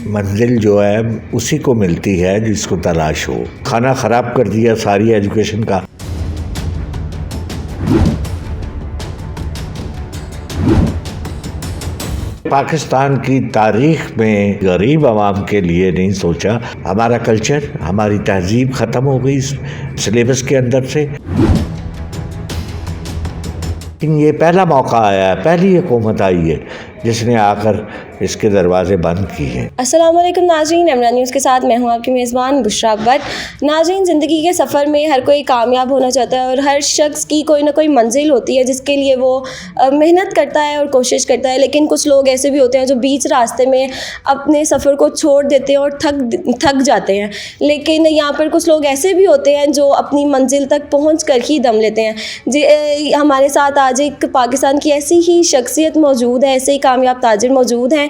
منزل جو ہے اسی کو ملتی ہے جس کو تلاش ہو. کھانا خراب کر دیا ساری ایجوکیشن کا. پاکستان کی تاریخ میں غریب عوام کے لیے نہیں سوچا. ہمارا کلچر، ہماری تہذیب ختم ہو گئی سلیبس کے اندر سے. لیکن یہ پہلا موقع آیا ہے، پہلی حکومت آئی ہے جس نے آ کر اس کے دروازے بند کیے ہیں. السلام علیکم ناظرین، امرا نیوز کے ساتھ میں ہوں آپ کی میزبان بشریٰ اکبر. ناظرین، زندگی کے سفر میں ہر کوئی کامیاب ہونا چاہتا ہے اور ہر شخص کی کوئی نہ کوئی منزل ہوتی ہے جس کے لیے وہ محنت کرتا ہے اور کوشش کرتا ہے. لیکن کچھ لوگ ایسے بھی ہوتے ہیں جو بیچ راستے میں اپنے سفر کو چھوڑ دیتے ہیں اور تھک جاتے ہیں. لیکن یہاں پر کچھ لوگ ایسے بھی ہوتے ہیں جو اپنی منزل تک پہنچ کر ہی دم لیتے ہیں. ہمارے ساتھ آج ایک پاکستان کی ایسی ہی شخصیت موجود ہے، ایسے ہی کامیاب تاجر موجود ہیں.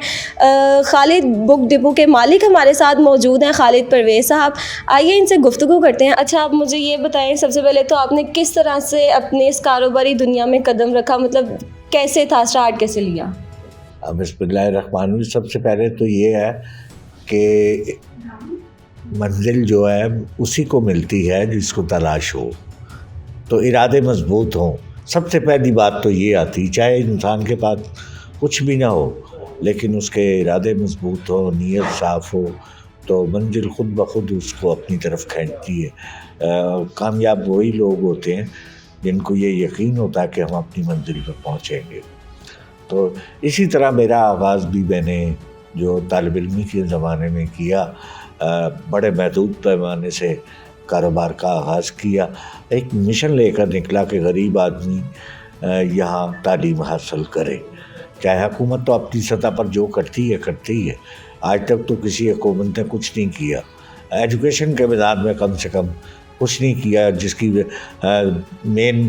خالد بک ڈپو کے مالک ہمارے ساتھ موجود ہیں، خالد پرویز صاحب. آئیے ان سے گفتگو کرتے ہیں. اچھا، آپ مجھے یہ بتائیں، سب سے پہلے تو آپ نے کس طرح سے اپنے اس کاروباری دنیا میں قدم رکھا؟ مطلب کیسے تھا، اسٹارٹ کیسے لیا؟ بسم اللہ الرحمن الرحیم. سب سے پہلے تو یہ ہے کہ منزل جو ہے اسی کو ملتی ہے جس کو تلاش ہو. تو ارادے مضبوط ہوں. سب سے پہلی بات تو یہ آتی، چاہے انسان کے پاس کچھ بھی نہ ہو لیکن اس کے ارادے مضبوط ہو، نیت صاف ہو، تو منزل خود بخود اس کو اپنی طرف کھینچتی ہے. کامیاب وہی لوگ ہوتے ہیں جن کو یہ یقین ہوتا ہے کہ ہم اپنی منزل پر پہنچیں گے. تو اسی طرح میرا آغاز بھی میں نے جو طالب علمی کے زمانے میں کیا، بڑے محدود پیمانے سے کاروبار کا آغاز کیا. ایک مشن لے کر نکلا کہ غریب آدمی یہاں تعلیم حاصل کرے. چاہے حکومت تو اپنی سطح پر جو کرتی ہے. آج تک تو کسی حکومت نے کچھ نہیں کیا ایجوکیشن کے میدان میں، کم سے کم کچھ نہیں کیا، جس کی مین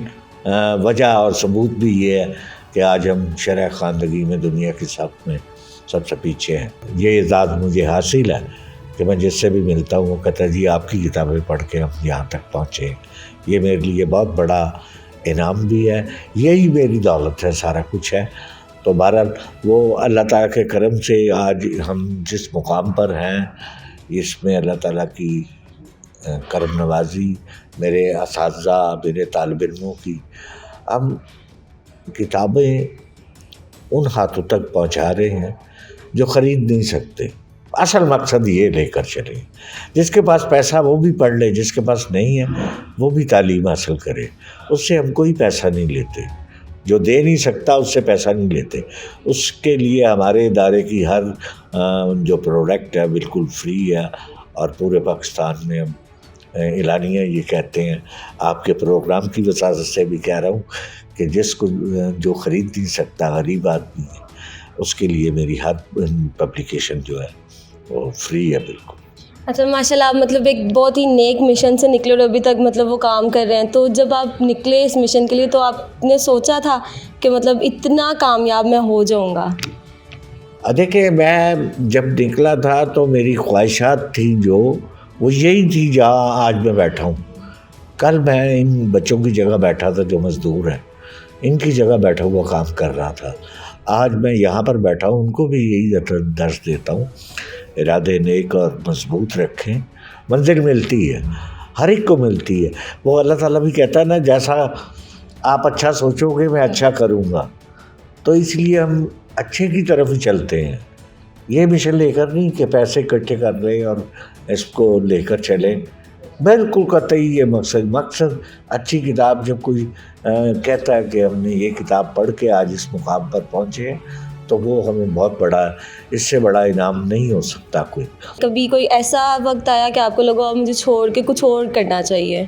وجہ اور ثبوت بھی یہ ہے کہ آج ہم شرح خواندگی میں دنیا کی صف میں سب سے پیچھے ہیں. یہ اعزاز مجھے حاصل ہے کہ میں جس سے بھی ملتا ہوں وہ کہتا ہے جی آپ کی کتابیں پڑھ کے ہم یہاں تک پہنچے. یہ میرے لیے بہت بڑا انعام بھی ہے، یہی میری دولت ہے، سارا کچھ ہے. تو بہرحال وہ اللہ تعالیٰ کے کرم سے آج ہم جس مقام پر ہیں، اس میں اللہ تعالیٰ کی کرم نوازی، میرے اساتذہ، میرے طالب علموں کی، ہم کتابیں ان ہاتھوں تک پہنچا رہے ہیں جو خرید نہیں سکتے. اصل مقصد یہ لے کر چلے، جس کے پاس پیسہ وہ بھی پڑھ لے، جس کے پاس نہیں ہے وہ بھی تعلیم حاصل کرے. اس سے ہم کوئی پیسہ نہیں لیتے، جو دے نہیں سکتا اس سے پیسہ نہیں لیتے. اس کے لیے ہمارے ادارے کی ہر جو پروڈکٹ ہے بالکل فری ہے. اور پورے پاکستان میں ہم اعلانیہ یہ کہتے ہیں، آپ کے پروگرام کی وساطت سے بھی کہہ رہا ہوں کہ جس کو جو خرید نہیں سکتا غریب آدمی ہے، اس کے لیے میری ہر پبلیکیشن جو ہے وہ فری ہے بالکل. اچھا، ماشاء اللہ، آپ مطلب ایک بہت ہی نیک مشن سے نکلے اور ابھی تک مطلب وہ کام کر رہے ہیں. تو جب آپ نکلے اس مشن کے لیے تو آپ نے سوچا تھا کہ مطلب اتنا کامیاب میں ہو جاؤں گا؟ دیکھیں، میں جب نکلا تھا تو میری خواہشات تھیں جو وہ یہی تھی جہاں آج میں بیٹھا ہوں. کل میں ان بچوں کی جگہ بیٹھا تھا جو مزدور ہیں، ان کی جگہ بیٹھا ہوا کام کر رہا تھا. آج میں یہاں پر بیٹھا ہوں، ان کو بھی یہی درس دیتا ہوں، ارادے نیک اور مضبوط رکھیں. منزل ملتی ہے، ہر ایک کو ملتی ہے. وہ اللہ تعالیٰ بھی کہتا ہے نا، جیسا آپ اچھا سوچو گے میں اچھا کروں گا. تو اس لیے ہم اچھے کی طرف ہی چلتے ہیں. یہ مشن لے کر نہیں کہ پیسے اکٹھے کر رہے ہیں اور اس کو لے کر چلیں. بالکل قطعی یہ مقصد اچھی کتاب. جب کوئی کہتا ہے کہ ہم نے یہ کتاب پڑھ کے آج اس مقام پر پہنچے تو وہ ہمیں بہت بڑا، اس سے بڑا انعام نہیں ہو سکتا کوئی. کبھی کوئی ایسا وقت آیا کہ آپ کو لگا مجھے چھوڑ کے کچھ اور کرنا چاہیے؟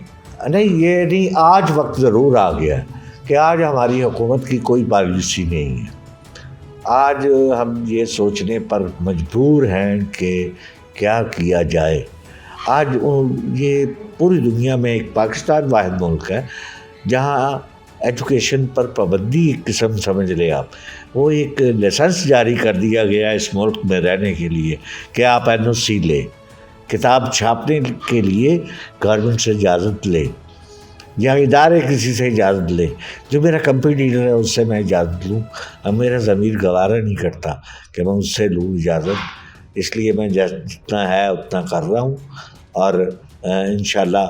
نہیں، یہ نہیں. آج وقت ضرور آ گیا ہے کہ آج ہماری حکومت کی کوئی پالیسی نہیں ہے. آج ہم یہ سوچنے پر مجبور ہیں کہ کیا کیا جائے. آج یہ پوری دنیا میں ایک پاکستان واحد ملک ہے جہاں ایجوکیشن پر پابندی ایک قسم سمجھ لے آپ، وہ ایک لائسنس جاری کر دیا گیا اس ملک میں رہنے کے لیے کہ آپ NOC لیں، کتاب چھاپنے کے لیے گورنمنٹ سے اجازت لیں یا ادارے کسی سے اجازت لیں. جو میرا کمپٹیٹر ہے اس سے میں اجازت لوں. اب میرا ضمیر گوارا نہیں کرتا کہ میں اس سے لوں اجازت اس لیے میں جتنا ہے اتنا کر رہا ہوں، اور انشاءاللہ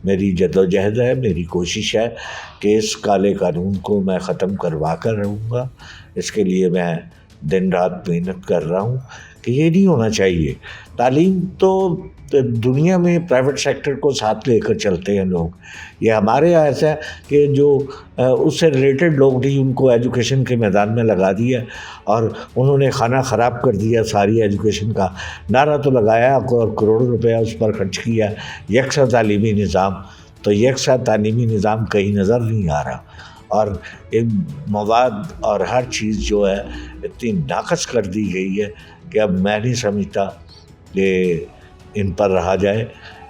میری جدوجہد ہے، میری کوشش ہے کہ اس کالے قانون کو میں ختم کروا کر رہوں گا۔ اس کے لیے میں دن رات محنت کر رہا ہوں کہ یہ نہیں ہونا چاہیے۔ تعلیم تو دنیا میں پرائیویٹ سیکٹر کو ساتھ لے کر چلتے ہیں لوگ، یہ ہمارے یہاں ایسا ہے کہ جو اس سے ریلیٹڈ لوگ نہیں ان کو ایجوکیشن کے میدان میں لگا دیا، اور انہوں نے کھانا خراب کر دیا ساری ایجوکیشن کا۔ نعرہ تو لگایا اور کروڑوں روپیہ اس پر خرچ کیا، یکساں تعلیمی نظام، تو یکساں تعلیمی نظام کہیں نظر نہیں آ رہا، اور مواد اور ہر چیز جو ہے اتنی ناقص کر دی گئی ہے کہ اب میں نہیں سمجھتا کہ ان پر رہا جائے۔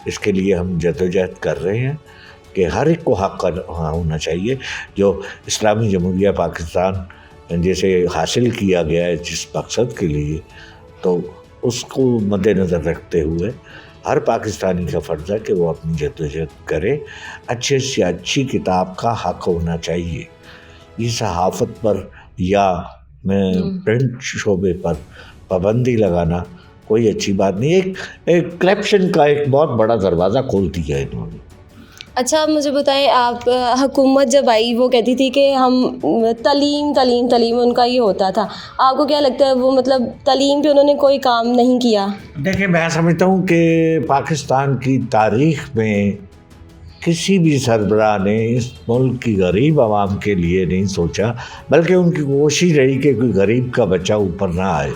اس کے لیے ہم جدوجہد کر رہے ہیں کہ ہر ایک کو حق ہونا چاہیے، جو اسلامی جمہوریہ پاکستان جیسے حاصل کیا گیا ہے جس مقصد کے لیے، تو اس کو مد نظر رکھتے ہوئے ہر پاکستانی کا فرض ہے کہ وہ اپنی جدوجہد کرے۔ اچھے سے اچھی کتاب کا حق ہونا چاہیے۔ یہ صحافت پر یا پرنٹ شعبے پر پابندی لگانا کوئی اچھی بات نہیں۔ ایک کرپشن کا ایک بہت بڑا دروازہ کھول دیا ہے انہوں نے۔ اچھا آپ مجھے بتائیں، آپ حکومت جب آئی وہ کہتی تھی کہ ہم تعلیم ان کا یہ ہوتا تھا، آپ کو کیا لگتا ہے وہ مطلب تعلیم پہ انہوں نے کوئی کام نہیں کیا؟ دیکھیں، میں سمجھتا ہوں کہ پاکستان کی تاریخ میں کسی بھی سربراہ نے اس ملک کی غریب عوام کے لیے نہیں سوچا، بلکہ ان کی کوشش رہی کہ کوئی غریب کا بچہ اوپر نہ آئے۔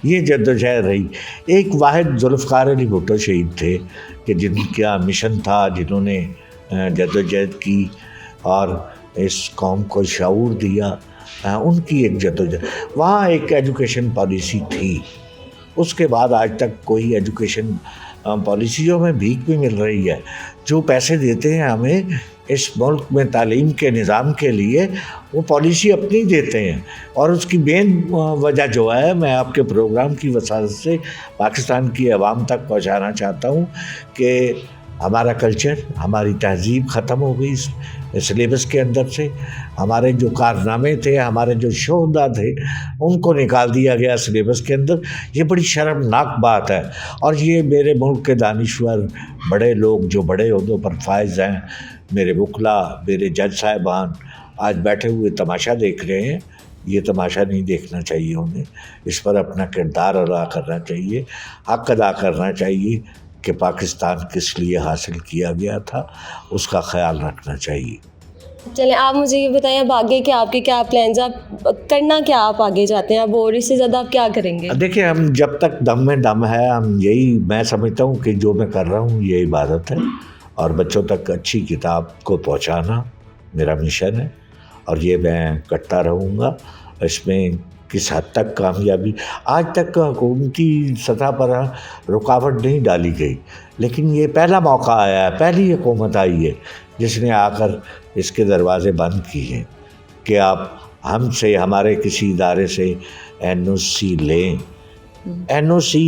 یہ جدوجہد رہی۔ ایک واحد ذوالفقار علی بھٹو شہید تھے کہ جن کا مشن تھا، جنہوں نے جدوجہد کی اور اس قوم کو شعور دیا، ان کی ایک جدوجہد۔ وہاں ایک ایجوکیشن پالیسی تھی، اس کے بعد آج تک کوئی ایجوکیشن پالیسیوں میں بھیک بھی مل رہی ہے۔ جو پیسے دیتے ہیں ہمیں اس ملک میں تعلیم کے نظام کے لیے، وہ پالیسی اپنی دیتے ہیں، اور اس کی مین وجہ جو ہے میں آپ کے پروگرام کی وساطت سے پاکستان کی عوام تک پہنچانا چاہتا ہوں کہ ہمارا کلچر، ہماری تہذیب ختم ہو گئی اس سلیبس کے اندر سے۔ ہمارے جو کارنامے تھے، ہمارے جو شہدا تھے، ان کو نکال دیا گیا سلیبس کے اندر۔ یہ بڑی شرمناک بات ہے، اور یہ میرے ملک کے دانشور بڑے لوگ جو بڑے عہدوں پر فائز ہیں، میرے وکلا، میرے جج صاحبان آج بیٹھے ہوئے تماشا دیکھ رہے ہیں۔ یہ تماشا نہیں دیکھنا چاہیے انہیں، اس پر اپنا کردار ادا کرنا چاہیے، حق ادا کرنا چاہیے کہ پاکستان کس لیے حاصل کیا گیا تھا، اس کا خیال رکھنا چاہیے۔ چلیں آپ مجھے یہ بتائیں اب آگے کہ آپ کے کیا پلانز، آپ کرنا کیا آپ آگے جاتے ہیں اب، اور اس سے زیادہ آپ کیا کریں گے؟ دیکھیں، ہم جب تک دم میں دم ہے، ہم یہی، میں سمجھتا ہوں کہ جو میں کر رہا ہوں یہ عبادت ہے، اور بچوں تک اچھی کتاب کو پہنچانا میرا مشن ہے، اور یہ میں کرتا رہوں گا۔ اس میں کس حد تک کامیابی، آج تک حکومتی سطح پر رکاوٹ نہیں ڈالی گئی، لیکن یہ پہلا موقع آیا ہے، پہلی حکومت آئی ہے جس نے آ کر اس کے دروازے بند کیے ہیں کہ آپ ہم سے، ہمارے کسی ادارے سے NOC لیں۔ NOC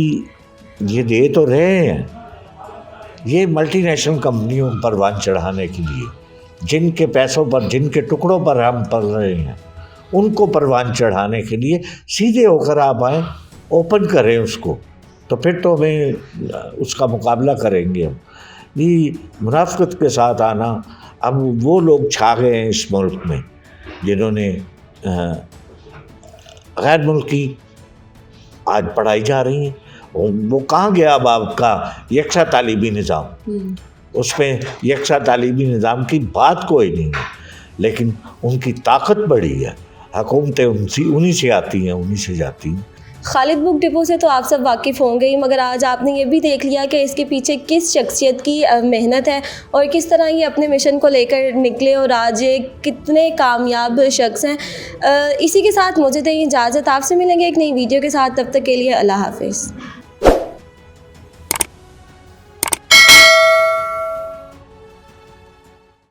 یہ دے تو رہے ہیں، یہ ملٹی نیشنل کمپنیوں پر پروان چڑھانے کے لیے، جن کے پیسوں پر، جن کے ٹکڑوں پر ہم پل رہے ہیں، ان کو پروان چڑھانے کے لیے سیدھے ہو کر آپ آئیں، اوپن کریں اس کو، تو پھر تو ہمیں اس کا مقابلہ کریں گے ہم۔ یہ منافقت کے ساتھ آنا، اب وہ لوگ چھا گئے ہیں اس ملک میں جنہوں نے غیر ملکی آج پڑھائی جا رہی ہیں، وہ کہاں گیا اب آپ کا یکساں تعلیمی نظام؟ اس میں یکساں تعلیمی نظام کی بات کوئی نہیں ہے، لیکن ان کی طاقت بڑی ہے، حکومتیں انہی سے آتی ہیں، انہی سے جاتی ہیں۔ خالد بک ڈپو سے تو آپ سب واقف ہوں گے، مگر آج آپ نے یہ بھی دیکھ لیا کہ اس کے پیچھے کس شخصیت کی محنت ہے، اور کس طرح یہ اپنے مشن کو لے کر نکلے، اور آج یہ کتنے کامیاب شخص ہیں۔ اسی کے ساتھ مجھے دیں اجازت، آپ سے ملیں گے ایک نئی ویڈیو کے ساتھ، تب تک کے لیے اللہ حافظ۔